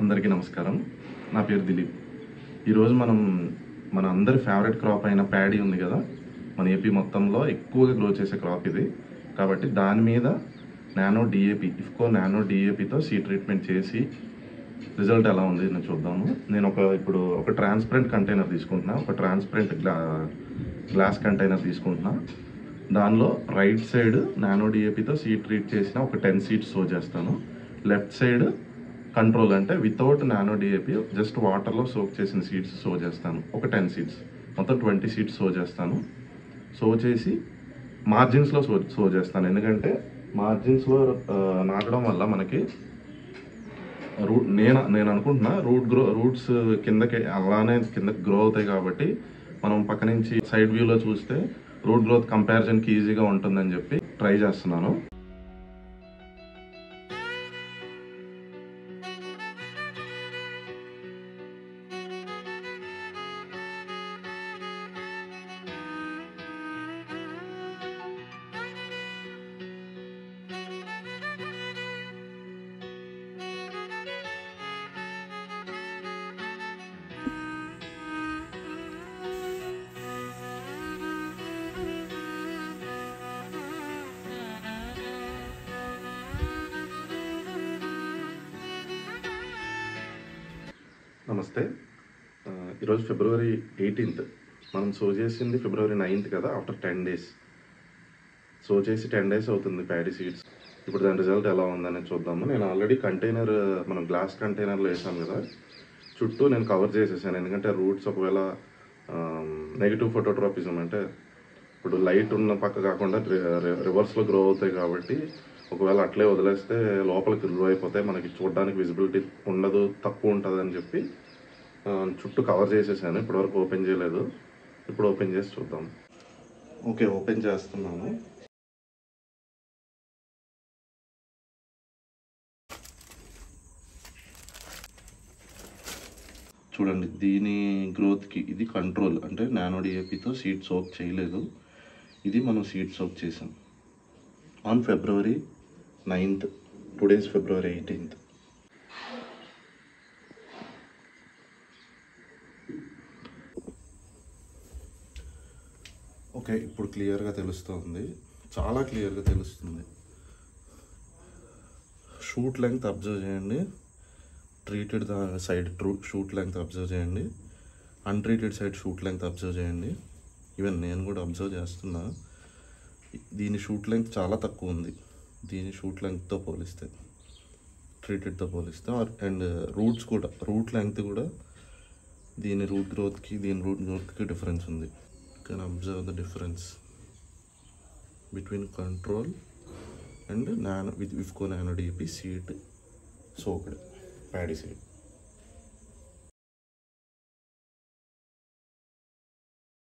అందరికీ నమస్కారం. నా పేరు దిలీప్. ఈరోజు మన అందరి ఫేవరెట్ క్రాప్ అయిన ప్యాడీ ఉంది కదా, మన ఏపీ మొత్తంలో ఎక్కువగా గ్రో చేసే క్రాప్ ఇది. కాబట్టి దాని మీద నానో డిఏపి, ఇఫ్కో నానో డిఏపితో సీడ్ ట్రీట్మెంట్ చేసి రిజల్ట్ ఎలా ఉంది నేను చూద్దాము. నేను ఇప్పుడు ఒక ట్రాన్స్పరెంట్ కంటైనర్ తీసుకుంటున్నా, ఒక ట్రాన్స్పరెంట్ గ్లాస్ కంటైనర్ తీసుకుంటున్నా. దానిలో రైట్ సైడ్ నానో డిఏపితో సీడ్ ట్రీట్ చేసిన ఒక 10 సీడ్స్ సో చేస్తాను. లెఫ్ట్ సైడ్ కంట్రోల్ అంటే వితౌట్ నానో డిఏపి జస్ట్ వాటర్లో సోక్ చేసిన సీడ్స్ సో చేస్తాను. ఒక 10 సీడ్స్, మొత్తం 20 సీడ్స్ సో చేస్తాను. సో చేసి మార్జిన్స్లో సో చేస్తాను. ఎందుకంటే మార్జిన్స్లో నాటడం వల్ల మనకి నేను అనుకుంటున్నా రూట్స్ కిందకి గ్రో అవుతాయి. కాబట్టి మనం పక్క నుంచి సైడ్ వ్యూలో చూస్తే రూట్ గ్రోత్ కంపారిజన్కి ఈజీగా ఉంటుందని చెప్పి ట్రై చేస్తున్నాను. నమస్తే. ఈరోజు ఫిబ్రవరి 18th. మనం సో చేసింది ఫిబ్రవరి 9th కదా, ఆఫ్టర్ 10 days. సో చేసి 10 days అవుతుంది ప్యాడీ సీడ్స్. ఇప్పుడు దాని రిజల్ట్ ఎలా ఉందనేది చూద్దాము. నేను ఆల్రెడీ మనం గ్లాస్ కంటైనర్లో వేసాను కదా, చుట్టూ నేను కవర్ చేసేసాను. ఎందుకంటే రూట్స్ ఒకవేళ నెగిటివ్ ఫోటోట్రోపిజం అంటే ఇప్పుడు లైట్ ఉన్న పక్క కాకుండా రివర్స్లో గ్రో అవుతాయి. కాబట్టి ఒకవేళ అట్లే వదిలేస్తే లోపలికి గ్రో అయిపోతాయి, మనకి చూడడానికి విజిబిలిటీ ఉండదు, తక్కువ ఉంటుంది అని చెప్పి చుట్టూ కవర్ చేసేసాను. ఇప్పటివరకు ఓపెన్ చేయలేదు. ఇప్పుడు ఓపెన్ చేసి చూద్దాం. ఓకే, ఓపెన్ చేస్తున్నాను. చూడండి, దీని గ్రోత్కి ఇది కంట్రోల్. అంటే నానో డిఏపితో సీడ్ సోక్ చేయలేదు, ఇది మనం సీడ్ సోక్ చేసాం on February 9th. Today's February 18th. Okay, ఇప్పుడు క్లియర్గా తెలుస్తుంది, చాలా క్లియర్గా తెలుస్తుంది. షూట్ లెంగ్త్ అబ్జర్వ్ చేయండి. Treated side shoot length observe చేయండి, untreated side shoot length observe చేయండి. ఈవెన్ నేను కూడా అబ్జర్వ్ చేస్తున్నా, దీని షూట్ లెంగ్త్ చాలా తక్కువ ఉంది దీని షూట్ లెంగ్త్తో పోలిస్తే, ట్రీటెడ్తో పోలిస్తే. అండ్ రూట్ లెంగ్త్ కూడా దీని రూట్ గ్రోత్కి డిఫరెన్స్ ఉంది. Can observe the difference between control and IFFCO nano DAP seed soaked paddy seed.